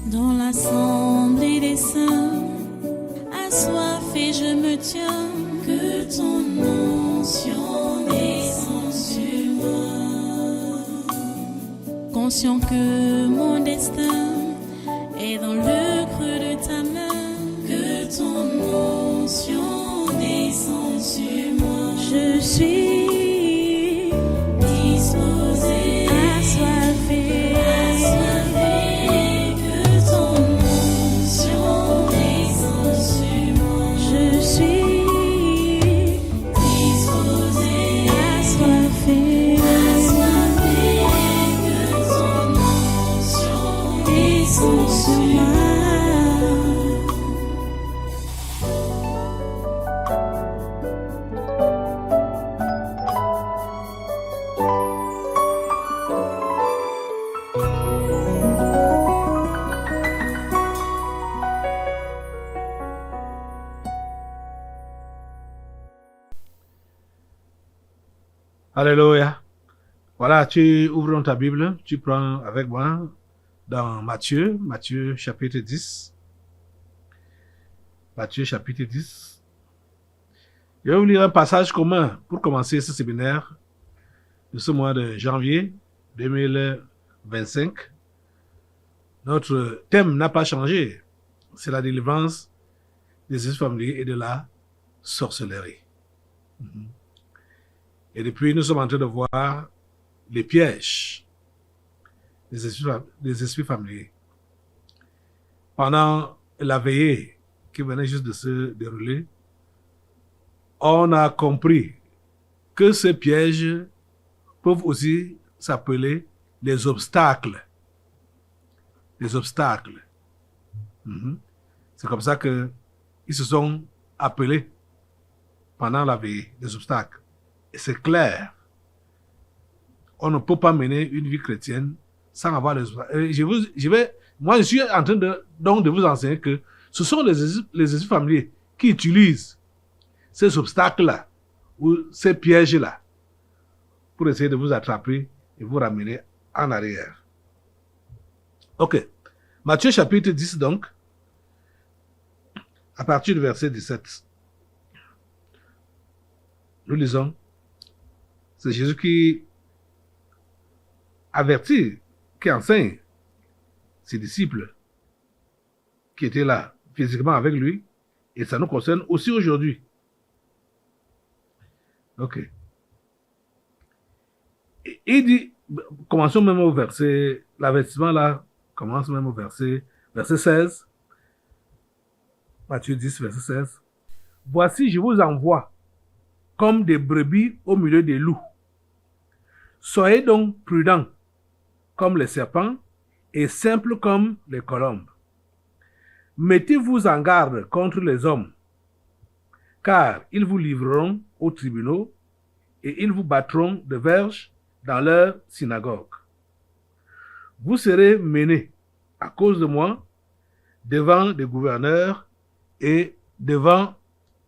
Dans l'assemblée des saints, assoiffé je me tiens, que ton onction descende sur moi. Conscient que mon destin est dans le creux de ta main, que ton onction descende sur moi. Je suis disposé, assoiffé, que ton onction descende sur moi. Je suis disposé, assoiffé, que ton onction descende sur moi. Alléluia. Voilà, tu ouvres dans ta Bible, tu prends avec moi dans Matthieu chapitre 10. Matthieu chapitre 10. Je vais vous lire un passage commun pour commencer ce séminaire de ce mois de janvier 2025. Notre thème n'a pas changé. C'est la délivrance des esprits familiers et de la sorcellerie. Et depuis, nous sommes en train de voir les pièges des esprits familiers. Pendant la veillée qui venait juste de se dérouler, on a compris que ces pièges peuvent aussi s'appeler les obstacles. Les obstacles. C'est comme ça qu'ils se sont appelés pendant la veillée, les obstacles. Et c'est clair. On ne peut pas mener une vie chrétienne sans avoir les obstacles. Moi, je suis en train de vous enseigner que ce sont les esprits familiers qui utilisent ces obstacles-là ou ces pièges-là pour essayer de vous attraper et vous ramener en arrière. Ok. Matthieu chapitre 10 donc, à partir du verset 17. Nous lisons. C'est Jésus qui avertit, qui enseigne ses disciples qui étaient là physiquement avec lui, et ça nous concerne aussi aujourd'hui. Ok. Et il dit, commençons même au verset, l'avertissement là commence même au verset 16. Matthieu 10, verset 16. Voici, je vous envoie comme des brebis au milieu des loups. Soyez donc prudents comme les serpents et simples comme les colombes. Mettez-vous en garde contre les hommes, car ils vous livreront aux tribunaux et ils vous battront de verges dans leurs synagogues. Vous serez menés, à cause de moi, devant des gouverneurs et devant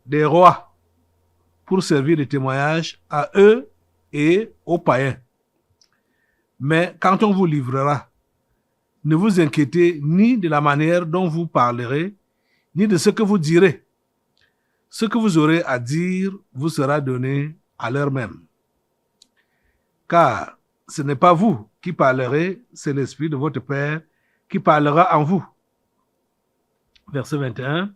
des rois, pour servir de témoignage à eux et aux païens. Mais quand on vous livrera, ne vous inquiétez ni de la manière dont vous parlerez, ni de ce que vous direz. Ce que vous aurez à dire vous sera donné à l'heure même. Car ce n'est pas vous qui parlerez, c'est l'Esprit de votre Père qui parlera en vous. Verset 21.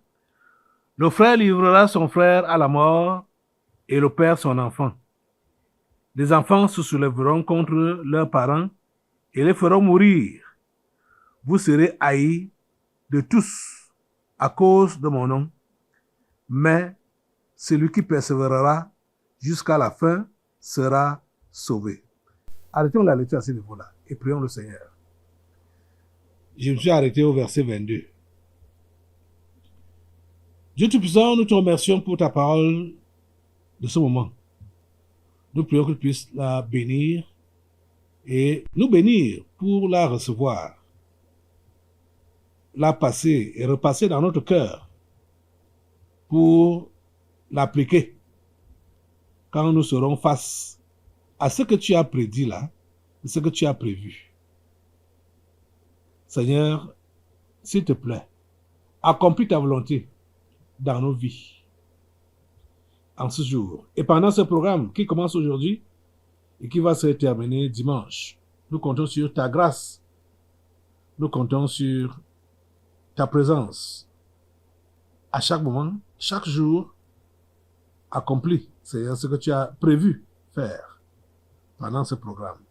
Le frère livrera son frère à la mort et le père son enfant. Les enfants se soulèveront contre leurs parents et les feront mourir. Vous serez haïs de tous à cause de mon nom, mais celui qui persévérera jusqu'à la fin sera sauvé. Arrêtons la lecture à ce niveau-là et prions le Seigneur. Je me suis arrêté au verset 22. Dieu Tout-Puissant, nous te remercions pour ta parole de ce moment. Nous prions que tu puisses la bénir et nous bénir pour la recevoir, la passer et repasser dans notre cœur pour l'appliquer quand nous serons face à ce que tu as prédit là, ce que tu as prévu. Seigneur, s'il te plaît, accomplis ta volonté dans nos vies en ce jour. Et pendant ce programme qui commence aujourd'hui et qui va se terminer dimanche, nous comptons sur ta grâce. Nous comptons sur ta présence. À chaque moment, chaque jour, accomplis, c'est ce que tu as prévu faire pendant ce programme.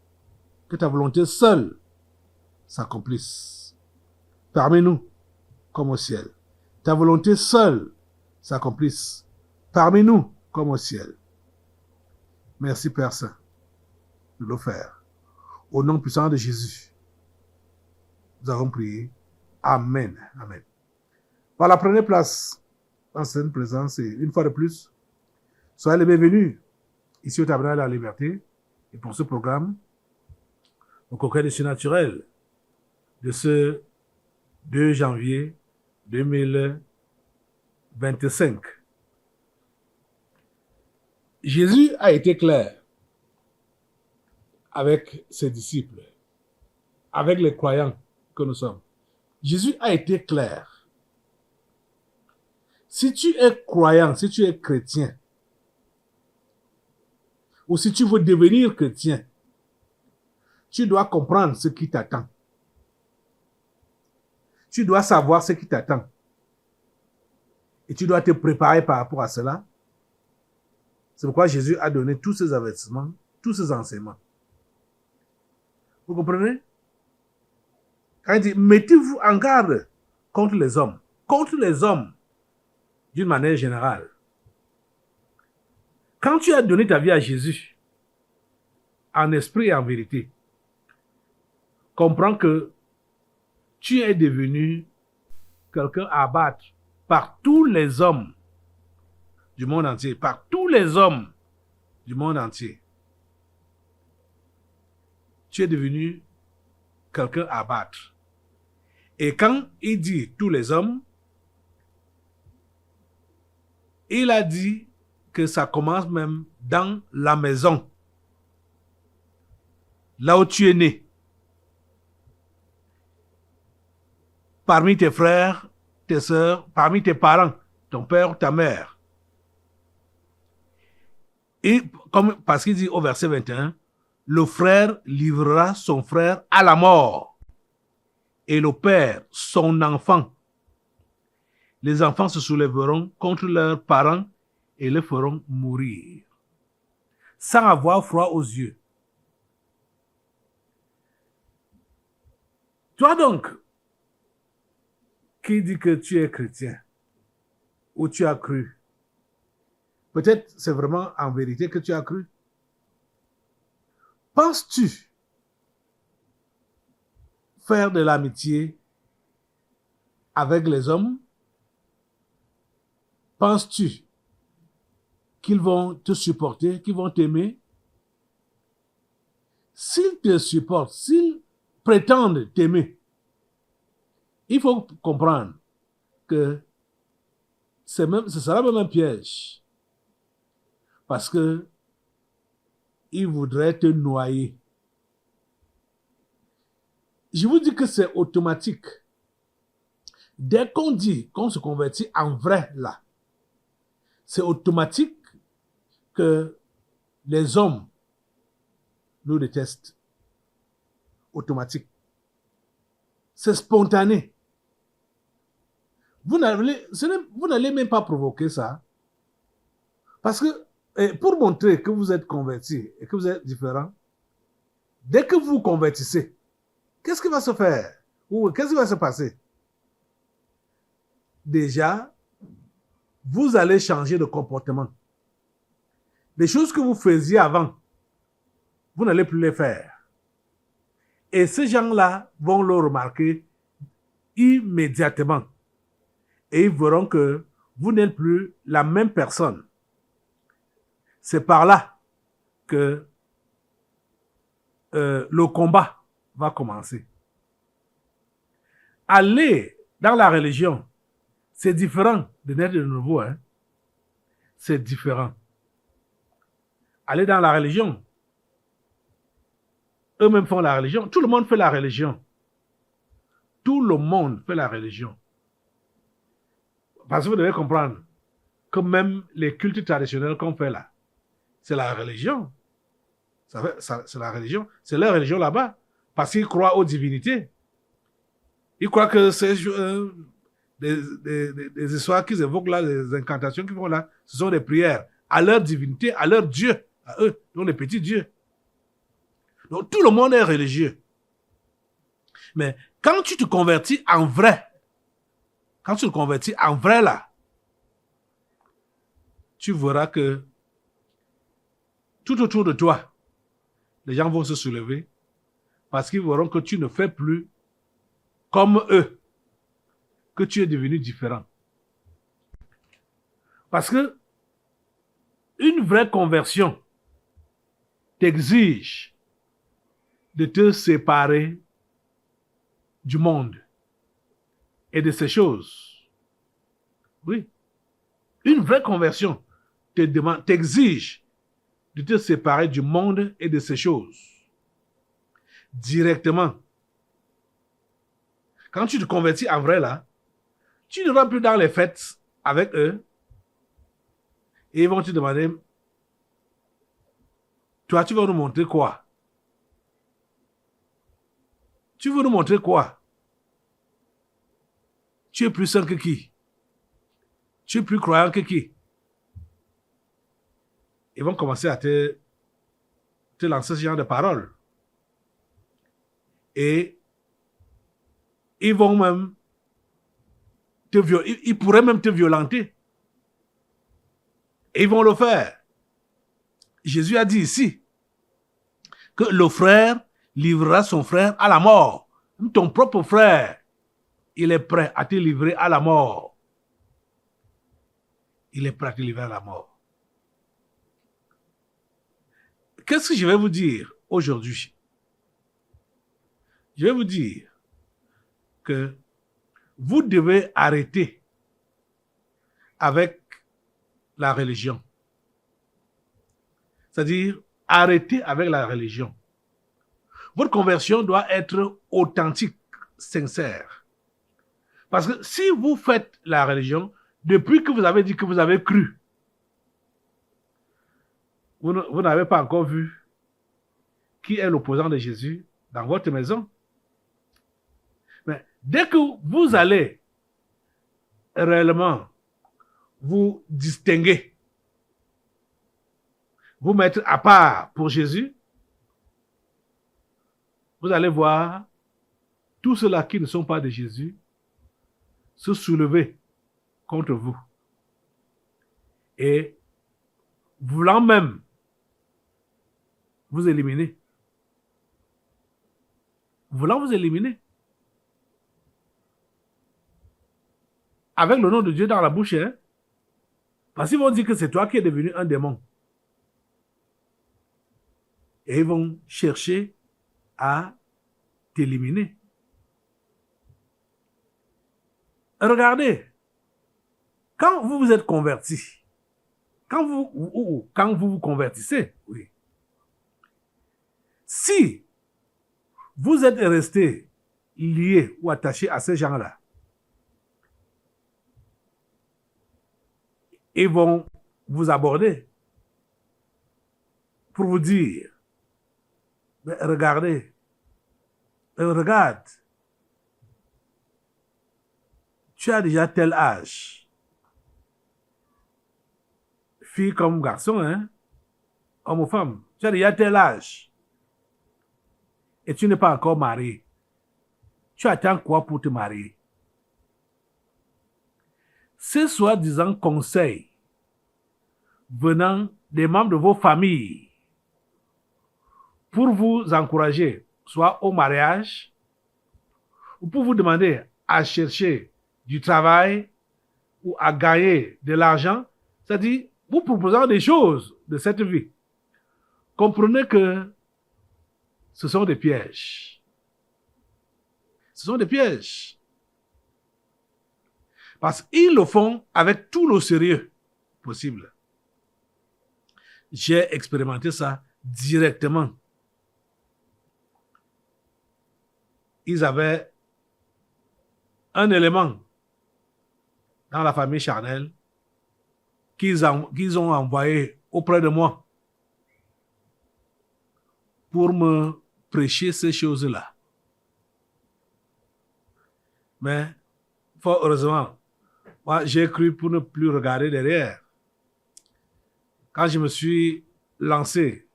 Que ta volonté seule s'accomplisse parmi nous comme au ciel. Ta volonté seule s'accomplisse parmi nous comme au ciel. Merci Père Saint de le faire. Au nom puissant de Jésus, nous avons prié. Amen. Amen. Voilà, prenez place en cette présence et une fois de plus, soyez les bienvenus ici au Tabernacle de la Liberté et pour ce programme, au congrès des surnaturels de ce 2 janvier 2025. Jésus a été clair avec ses disciples, avec les croyants que nous sommes. Jésus a été clair. Si tu es croyant, si tu es chrétien, ou si tu veux devenir chrétien, tu dois comprendre ce qui t'attend. Tu dois savoir ce qui t'attend. Et tu dois te préparer par rapport à cela. C'est pourquoi Jésus a donné tous ces avertissements, tous ces enseignements. Vous comprenez? Quand il dit, mettez-vous en garde contre les hommes d'une manière générale. Quand tu as donné ta vie à Jésus, en esprit et en vérité, comprends que tu es devenu quelqu'un à abattre par tous les hommes du monde entier, par tous les hommes du monde entier. Tu es devenu quelqu'un à abattre. Et quand il dit tous les hommes, il a dit que ça commence même dans la maison, là où tu es né. Parmi tes frères, tes sœurs, parmi tes parents, ton père, ta mère. Et parce qu'il dit au verset 21, le frère livrera son frère à la mort et le père son enfant. Les enfants se soulèveront contre leurs parents et les feront mourir, sans avoir froid aux yeux. Toi donc, qui dit que tu es chrétien, ou tu as cru, peut-être c'est vraiment en vérité que tu as cru. Penses-tu faire de l'amitié avec les hommes? Penses-tu qu'ils vont te supporter, qu'ils vont t'aimer? S'ils te supportent, s'ils prétendent t'aimer, il faut comprendre que ce sera même un piège. Parce que ils voudraient te noyer. Je vous dis que c'est automatique. Dès qu'on dit qu'on se convertit en vrai là, c'est automatique que les hommes nous détestent. Automatique. C'est spontané. Vous n'allez même pas provoquer ça. Parce que pour montrer que vous êtes converti et que vous êtes différent, dès que vous vous convertissez, qu'est-ce qui va se faire? Ou qu'est-ce qui va se passer? Déjà, vous allez changer de comportement. Les choses que vous faisiez avant, vous n'allez plus les faire. Et ces gens-là vont le remarquer immédiatement. Et ils verront que vous n'êtes plus la même personne. C'est par là que le combat va commencer. Aller dans la religion, c'est différent de naître de nouveau. Hein? C'est différent. Aller dans la religion, eux-mêmes font la religion. Tout le monde fait la religion. tout le monde fait la religion. Parce que vous devez comprendre que même les cultes traditionnels qu'on fait là, c'est la religion. C'est la religion. C'est leur religion là-bas. Parce qu'ils croient aux divinités. Ils croient que c'est des histoires qu'ils évoquent là, des incantations qu'ils font là, ce sont des prières à leur divinité, à leur Dieu, à eux, donc les petits dieux. Donc tout le monde est religieux. Mais quand tu te convertis en vrai, là, tu verras que tout autour de toi, les gens vont se soulever parce qu'ils verront que tu ne fais plus comme eux, que tu es devenu différent. Parce que une vraie conversion t'exige de te séparer du monde et de ces choses. Oui. Une vraie conversion t'exige de te séparer du monde et de ces choses. Directement. Quand tu te convertis en vrai là, tu ne vas plus dans les fêtes avec eux et ils vont te demander, toi tu vas nous montrer quoi? Tu veux nous montrer quoi? Tu es plus saint que qui? Tu es plus croyant que qui? Ils vont commencer à te lancer ce genre de paroles. Et ils vont même ils pourraient même te violenter. Et ils vont le faire. Jésus a dit ici que le frère livrera son frère à la mort. Ton propre frère, il est prêt à te livrer à la mort. Il est prêt à te livrer à la mort. Qu'est-ce que je vais vous dire aujourd'hui? Je vais vous dire que vous devez arrêter avec la religion. C'est-à-dire, arrêter avec la religion. Votre conversion doit être authentique, sincère. Parce que si vous faites la religion, depuis que vous avez dit que vous avez cru, vous n'avez pas encore vu qui est l'opposant de Jésus dans votre maison. Mais dès que vous allez réellement vous distinguer, vous mettre à part pour Jésus, vous allez voir tous ceux-là qui ne sont pas de Jésus se soulever contre vous. Et voulant même vous éliminer. Voulant vous éliminer. Avec le nom de Dieu dans la bouche, hein? Parce qu'ils vont dire que c'est toi qui es devenu un démon. Et ils vont chercher à t'éliminer. Regardez, quand vous vous êtes converti, quand vous vous convertissez, oui. Si vous êtes resté lié ou attaché à ces gens-là, ils vont vous aborder pour vous dire, mais regardez, regarde, tu as déjà tel âge. Fille comme garçon, hein? Homme ou femme, tu as déjà tel âge. Et tu n'es pas encore marié. Tu attends quoi pour te marier? Ces soi-disant conseils venant des membres de vos familles pour vous encourager, soit au mariage, ou pour vous demander à chercher du travail ou à gagner de l'argent, c'est-à-dire vous proposant des choses de cette vie. Comprenez que ce sont des pièges. Ce sont des pièges. Parce qu'ils le font avec tout le sérieux possible. J'ai expérimenté ça directement. Ils avaient un élément dans la famille charnelle qu'ils ont envoyé auprès de moi pour me prêcher ces choses-là. Mais, fort heureusement, moi, j'ai cru pour ne plus regarder derrière. Quand je me suis lancé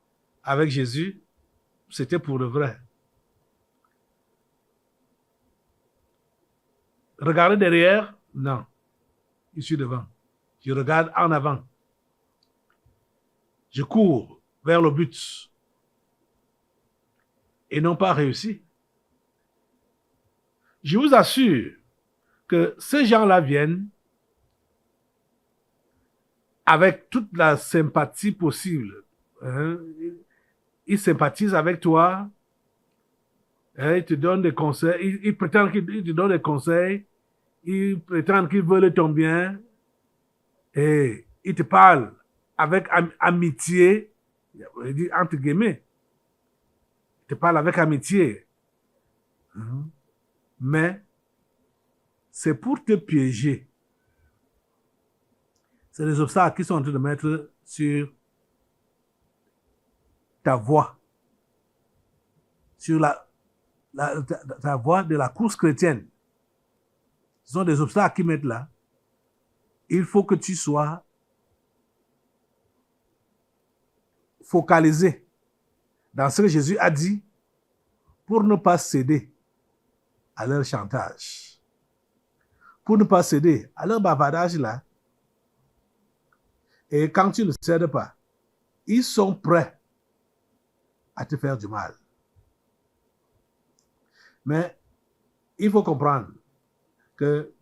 avec Jésus, c'était pour le vrai. Regarder derrière, non. Je suis devant. Je regarde en avant. Je cours vers le but. Et non pas réussi. Je vous assure que ces gens-là viennent avec toute la sympathie possible. Hein? Ils sympathisent avec toi. Hein? Ils te donnent des conseils. Ils prétendent qu'ils te donnent des conseils. Ils prétendent qu'ils veulent ton bien. Et ils te parlent avec amitié. Entre guillemets. Ils te parlent avec amitié. Mais c'est pour te piéger. C'est des obstacles qu'ils sont en train de mettre sur ta voie. Sur ta voie de la course chrétienne. Ce sont des obstacles qu'ils mettent là. Il faut que tu sois focalisé dans ce que Jésus a dit pour ne pas céder à leur chantage. Pour ne pas céder à leur bavardage là. Et quand tu ne cèdes pas, ils sont prêts à te faire du mal. Mais il faut comprendre que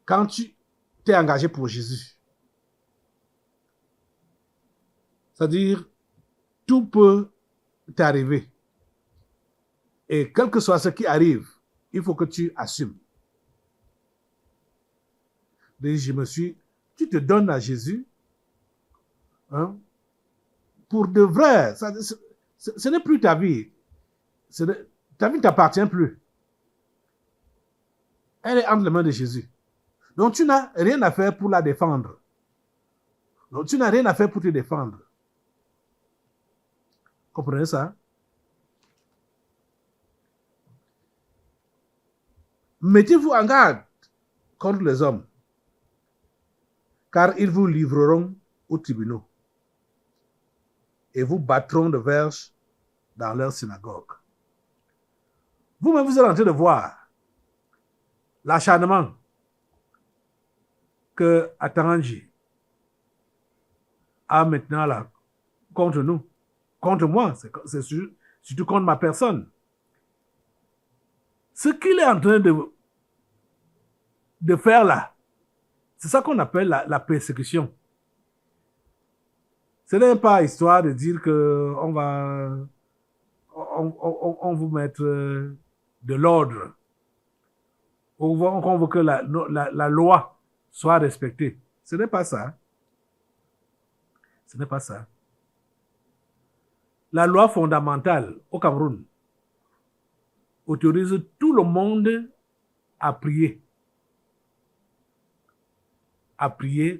quand tu t'es engagé pour Jésus, c'est-à-dire tout peut t'arriver. Et quel que soit ce qui arrive, il faut que tu assumes. Tu te donnes à Jésus, hein, pour de vrai. Ce n'est plus ta vie. Ta vie ne t'appartient plus. Elle est entre les mains de Jésus. Donc tu n'as rien à faire pour la défendre. Donc tu n'as rien à faire pour te défendre. Comprenez ça? Mettez-vous en garde contre les hommes, car ils vous livreront aux tribunaux et vous battront de verges dans leur synagogue. Vous-même, vous êtes en train de voir l'acharnement que Ataranji a maintenant là contre nous, contre moi, c'est surtout contre ma personne. Ce qu'il est en train de faire là, c'est ça qu'on appelle la persécution. Ce n'est pas histoire de dire que on vous mettre de l'ordre. On veut que la loi soit respectée. Ce n'est pas ça. Ce n'est pas ça. La loi fondamentale au Cameroun autorise tout le monde à prier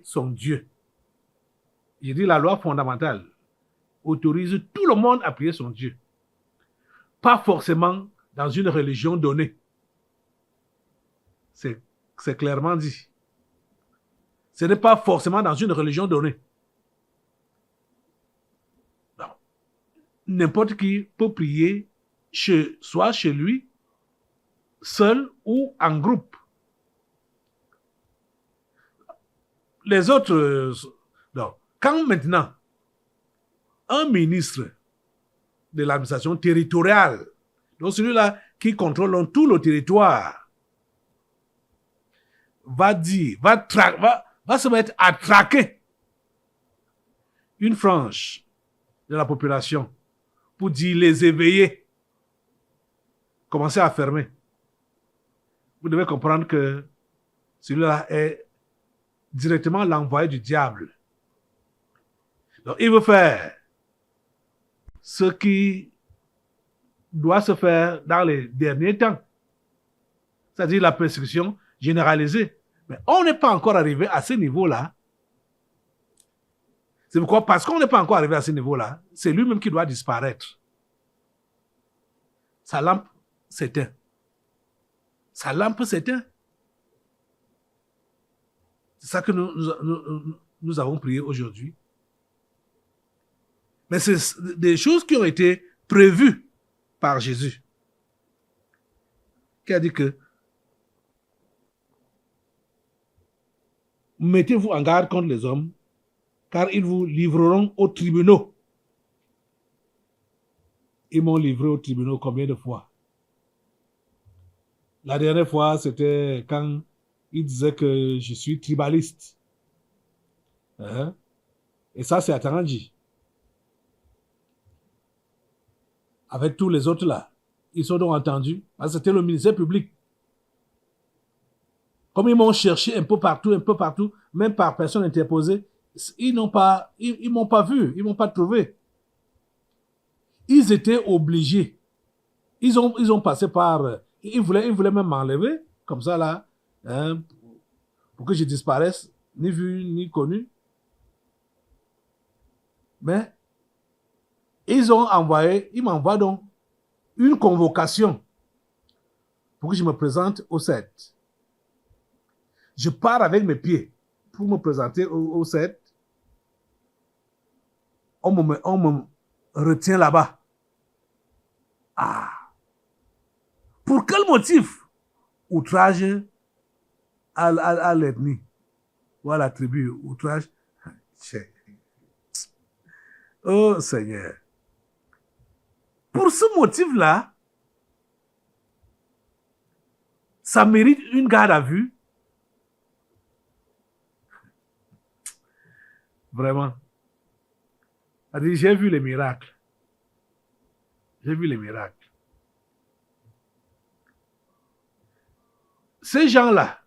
son Dieu. Je dis la loi fondamentale autorise tout le monde à prier son Dieu. Pas forcément dans une religion donnée. C'est clairement dit. Ce n'est pas forcément dans une religion donnée. Non. N'importe qui peut prier soit chez lui, seul ou en groupe. Les autres... non. Quand maintenant, un ministre de l'administration territoriale, donc celui-là qui contrôle tout le territoire, va se mettre à traquer une frange de la population pour dire les éveiller, commencer à fermer. Vous devez comprendre que celui-là est directement l'envoyé du diable. Donc, il veut faire ce qui doit se faire dans les derniers temps. C'est-à-dire la persécution généralisé. Mais on n'est pas encore arrivé à ce niveau-là. C'est pourquoi, parce qu'on n'est pas encore arrivé à ce niveau-là, c'est lui-même qui doit disparaître. Sa lampe s'éteint. Sa lampe s'éteint. C'est ça que nous avons prié aujourd'hui. Mais c'est des choses qui ont été prévues par Jésus. Qui a dit que mettez-vous en garde contre les hommes, car ils vous livreront aux tribunaux. Ils m'ont livré aux tribunaux combien de fois? La dernière fois, c'était quand il disait que je suis tribaliste. Et ça, c'est à Tarangi. Avec tous les autres là. Ils sont donc entendus. C'était le ministère public. Comme ils m'ont cherché un peu partout, même par personne interposée, ils m'ont pas vu, ils m'ont pas trouvé. Ils étaient obligés. Ils ont passé par... Ils voulaient même m'enlever, comme ça là, pour que je disparaisse, ni vu, ni connu. Mais ils m'envoient donc une convocation pour que je me présente au 7. Je pars avec mes pieds pour me présenter au 7. On me retient là-bas. Ah! Pour quel motif? Outrage à l'ethnie ou à la tribu. Outrage. Oh Seigneur. Pour ce motif-là, ça mérite une garde à vue. Vraiment. J'ai vu les miracles. J'ai vu les miracles. Ces gens-là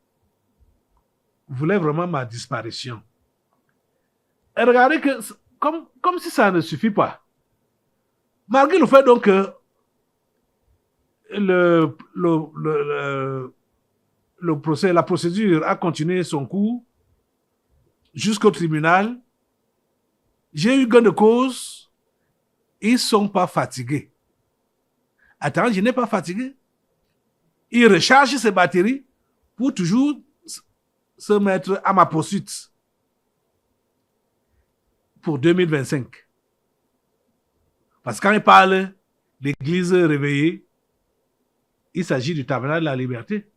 voulaient vraiment ma disparition. Et regardez que, comme si ça ne suffit pas. Malgré le fait donc que le procès, la procédure a continué son cours jusqu'au tribunal, j'ai eu gain de cause, ils ne sont pas fatigués. Attends, je n'ai pas fatigué. Ils rechargent ses batteries pour toujours se mettre à ma poursuite pour 2025. Parce que quand il parle d'église réveillée, il s'agit du tabernacle de la liberté.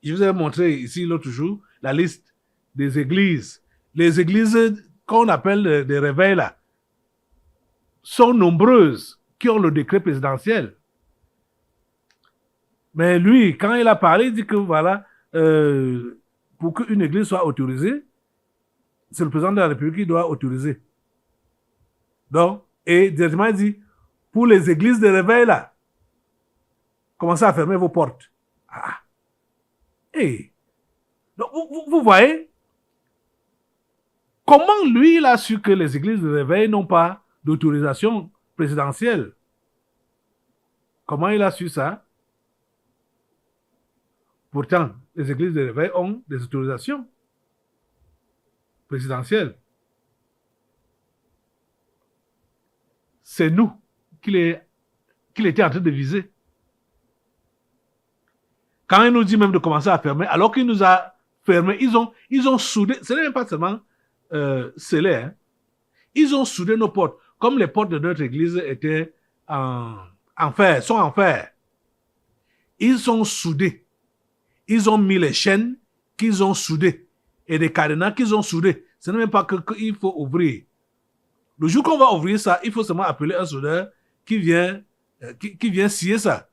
Je vous ai montré ici l'autre jour la liste des églises. Les églises qu'on appelle des réveils là sont nombreuses qui ont le décret présidentiel. Mais lui, quand il a parlé, il dit que voilà, pour qu'une église soit autorisée, c'est le président de la République qui doit autoriser. Donc, et directement il dit, pour les églises de réveil là, commencez à fermer vos portes. Ah. Et donc, vous voyez, comment lui il a su que les églises de réveil n'ont pas d'autorisation présidentielle? Comment il a su ça? Pourtant, les églises de réveil ont des autorisations présidentielles. C'est nous qu'il était en train de viser. Quand il nous dit même de commencer à fermer, alors qu'il nous a fermé, ils ont soudé, ce n'est même pas seulement scellé, hein. Ils ont soudé nos portes. Comme les portes de notre église étaient en fer, sont en fer. Ils sont soudés. Ils ont mis les chaînes qu'ils ont soudées et des cadenas qu'ils ont soudés. Ce n'est même pas qu'il faut ouvrir. Le jour qu'on va ouvrir ça, il faut seulement appeler un soudeur qui vient scier ça.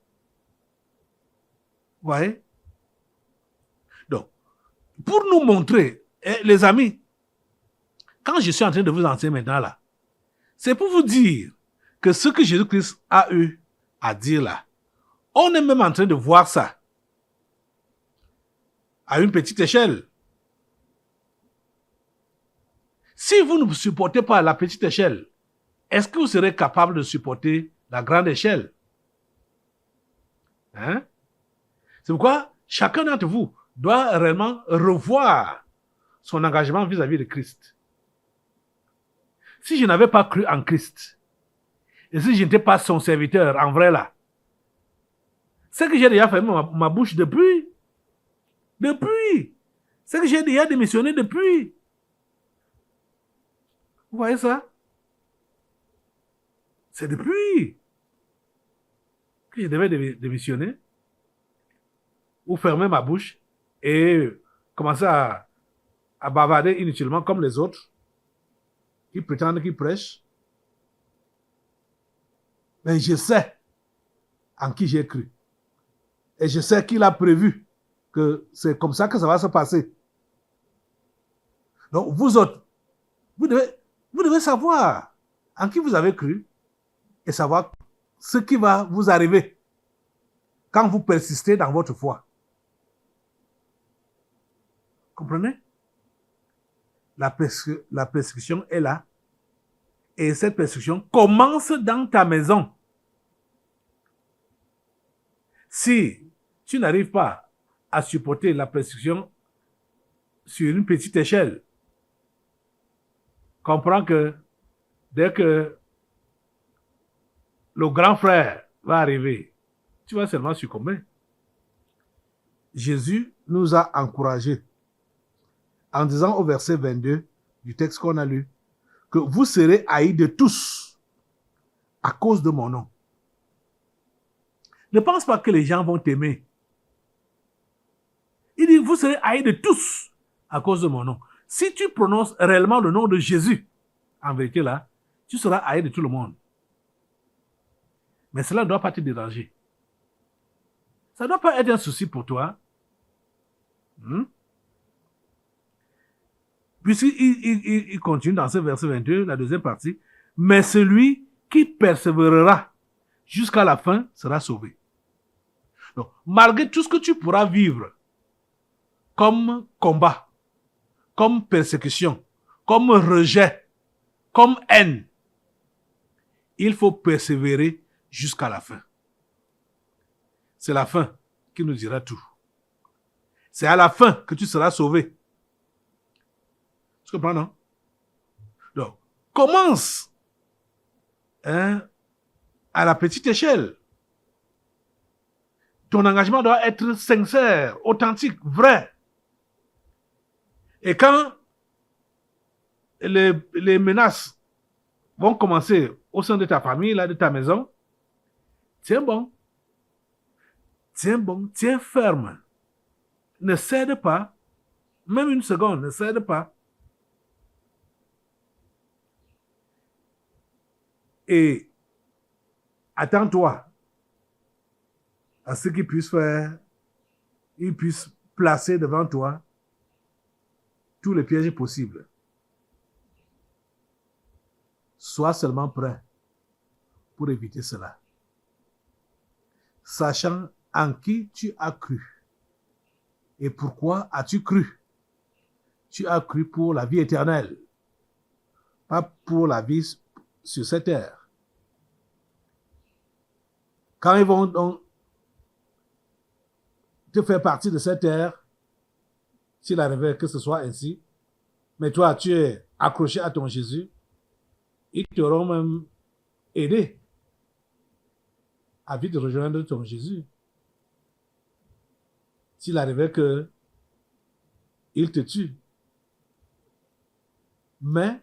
Vous voyez? Donc, pour nous montrer, les amis, quand je suis en train de vous enseigner maintenant là, c'est pour vous dire que ce que Jésus-Christ a eu à dire là, on est même en train de voir ça à une petite échelle. Si vous ne supportez pas la petite échelle, est-ce que vous serez capable de supporter la grande échelle? Hein? C'est pourquoi chacun d'entre vous doit réellement revoir son engagement vis-à-vis de Christ. Si je n'avais pas cru en Christ, et si je n'étais pas son serviteur en vrai là, c'est que j'ai déjà fermé ma bouche depuis. C'est que j'ai déjà démissionné depuis. Vous voyez ça? C'est depuis que je devais démissionner ou fermer ma bouche et commencer à bavarder inutilement comme les autres qui prétendent qu'ils prêchent. Mais je sais en qui j'ai cru. Et je sais qu'il a prévu que c'est comme ça que ça va se passer. Donc, vous autres, vous devez savoir en qui vous avez cru et savoir ce qui va vous arriver quand vous persistez dans votre foi. Comprenez? La persécution est là. Et cette persécution commence dans ta maison. Si tu n'arrives pas à supporter la persécution sur une petite échelle, comprends que dès que le grand frère va arriver, tu vas seulement succomber. Jésus nous a encouragés en disant au verset 22 du texte qu'on a lu, que vous serez haïs de tous à cause de mon nom. Ne pense pas que les gens vont t'aimer. Il dit, vous serez haïs de tous à cause de mon nom. Si tu prononces réellement le nom de Jésus, en vérité là, tu seras haï de tout le monde. Mais cela ne doit pas te déranger. Ça ne doit pas être un souci pour toi. Puisqu'il continue dans ce verset 22, la deuxième partie. Mais celui qui persévérera jusqu'à la fin sera sauvé. Donc, malgré tout ce que tu pourras vivre comme combat, comme persécution, comme rejet, comme haine, il faut persévérer jusqu'à la fin. C'est la fin qui nous dira tout. C'est à la fin que tu seras sauvé. Tu comprends, non? Donc, commence à la petite échelle. Ton engagement doit être sincère, authentique, vrai. Et quand les menaces vont commencer au sein de ta famille, là, de ta maison, tiens bon, tiens ferme. Ne cède pas, même une seconde, ne cède pas. Et attends-toi à ce qu'ils puissent faire, ils puissent placer devant toi tous les pièges possibles. Sois seulement prêt pour éviter cela. Sachant en qui tu as cru. Et pourquoi as-tu cru? Tu as cru pour la vie éternelle, pas pour la vie sur cette terre. Quand ils vont donc te faire partie de cette terre, s'il arrivait que ce soit ainsi, mais toi, tu es accroché à ton Jésus, ils t'auront même aidé à vite rejoindre ton Jésus. S'il arrivait que il te tue. Mais,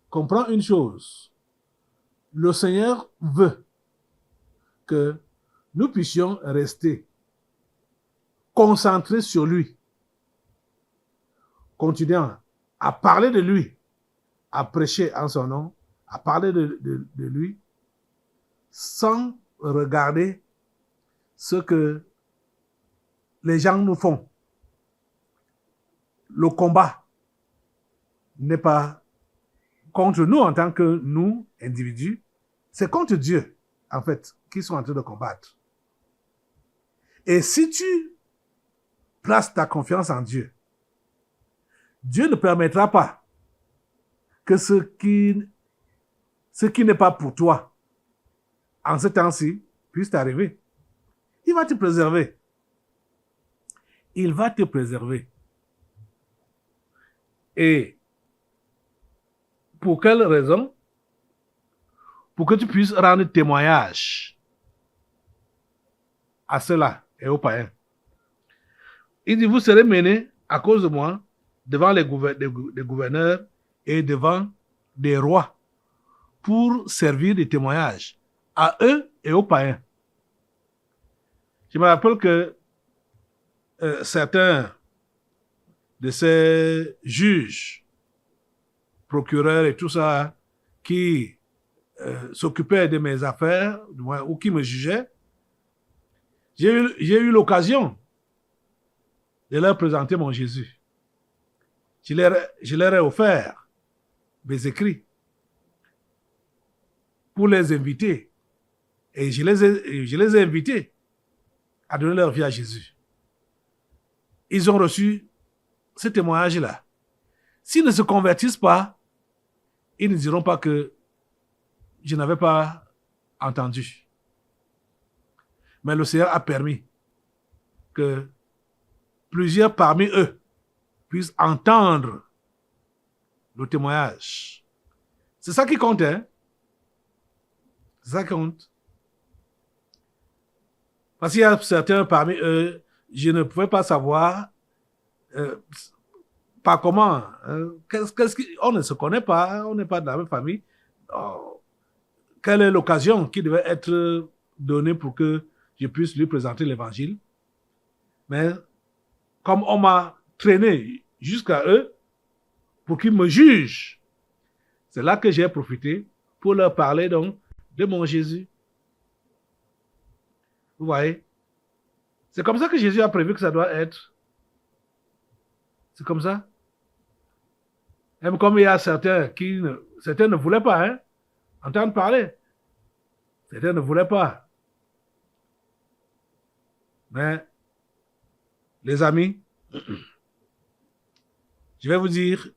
comprends une chose, le Seigneur veut que nous puissions rester concentrés sur lui, continuant à parler de lui, à prêcher en son nom, à parler de lui, sans regarder ce que les gens nous font. Le combat n'est pas contre nous en tant que nous, individus, c'est contre Dieu, en fait, qu'ils sont en train de combattre. Et si tu places ta confiance en Dieu, Dieu ne permettra pas que ce qui n'est pas pour toi en ce temps-ci puisse t'arriver. Il va te préserver. il va te préserver. Et pour quelle raison? Pour que tu puisses rendre témoignage à ceux-là et aux païens. Il dit, vous serez menés à cause de moi devant les gouverneurs et devant des rois pour servir de témoignage à eux et aux païens. Je me rappelle que certains de ces juges, procureurs et tout ça, qui s'occupaient de mes affaires ou qui me jugeaient, j'ai eu l'occasion de leur présenter mon Jésus. Je leur ai offert mes écrits pour les inviter. Et je les ai invités à donner leur vie à Jésus. Ils ont reçu ce témoignage-là. S'ils ne se convertissent pas, ils ne diront pas que je n'avais pas entendu. Mais le Seigneur a permis que plusieurs parmi eux puissent entendre le témoignage. C'est ça qui compte, hein? C'est ça qui compte. Parce qu'il y a certains parmi eux, je ne pouvais pas savoir par comment. On ne se connaît pas, on n'est pas de la même famille. Oh, quelle est l'occasion qui devait être donnée pour que je puisse lui présenter l'évangile? Mais comme on m'a traîné jusqu'à eux pour qu'ils me jugent, c'est là que j'ai profité pour leur parler donc de mon Jésus. Vous voyez? C'est comme ça que Jésus a prévu que ça doit être. C'est comme ça. Même comme il y a certains certains ne voulaient pas entendre parler. Certains ne voulaient pas. Mais, les amis, je vais vous dire,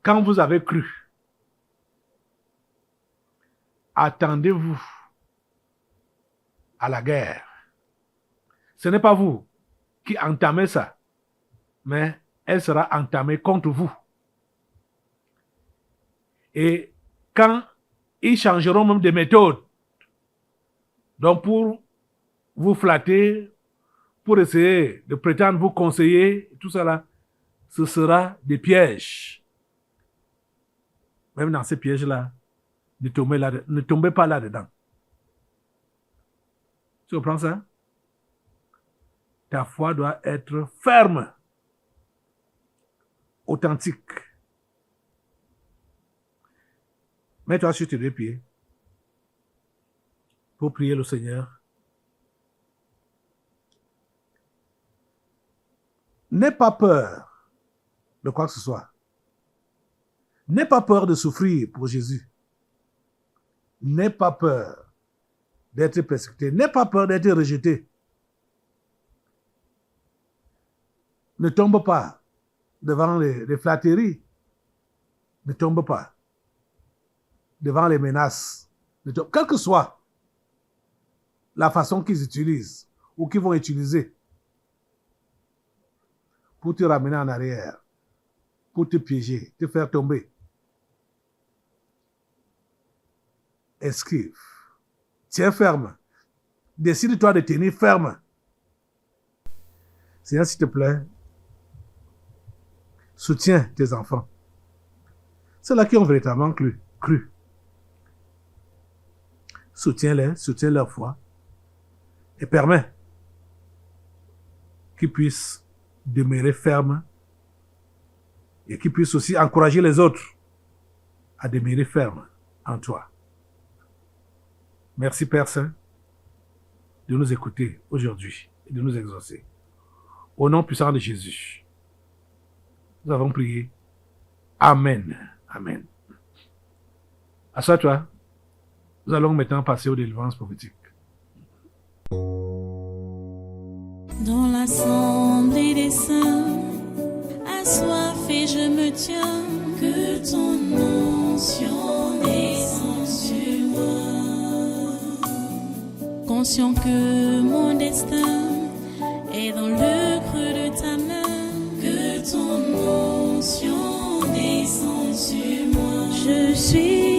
quand vous avez cru, attendez-vous à la guerre. Ce n'est pas vous qui entamez ça, mais elle sera entamée contre vous. Et quand ils changeront même de méthode, donc pour vous flatter, pour essayer de prétendre vous conseiller, tout ça là, ce sera des pièges. Même dans ces pièges-là, ne tombez pas là-dedans. Tu comprends ça? Ta foi doit être ferme, authentique. Mets-toi sur tes deux pieds pour prier le Seigneur. N'aie pas peur de quoi que ce soit. N'aie pas peur de souffrir pour Jésus. N'aie pas peur d'être persécuté. N'aie pas peur d'être rejeté. Ne tombe pas devant les flatteries. Ne tombe pas devant les menaces. Quelle que soit la façon qu'ils utilisent ou qu'ils vont utiliser pour te ramener en arrière, pour te piéger, te faire tomber. Esquive. Tiens ferme. Décide-toi de tenir ferme. Seigneur, s'il te plaît, soutiens tes enfants. Ceux-là qui ont véritablement cru. Soutiens-les, soutiens leur foi et permets qu'ils puissent demeurer fermes et qu'ils puissent aussi encourager les autres à demeurer fermes en toi. Merci Père Saint de nous écouter aujourd'hui et de nous exaucer. Au nom puissant de Jésus, nous avons prié. Amen. Amen. Assois-toi. Nous allons maintenant passer aux délivrances prophétiques. Dans l'assemblée des saints, assoiffé je me tiens, que ton onction descende sur moi. conscient que mon destin est dans le creux de ta main, que ton onction descend sur moi. Je suis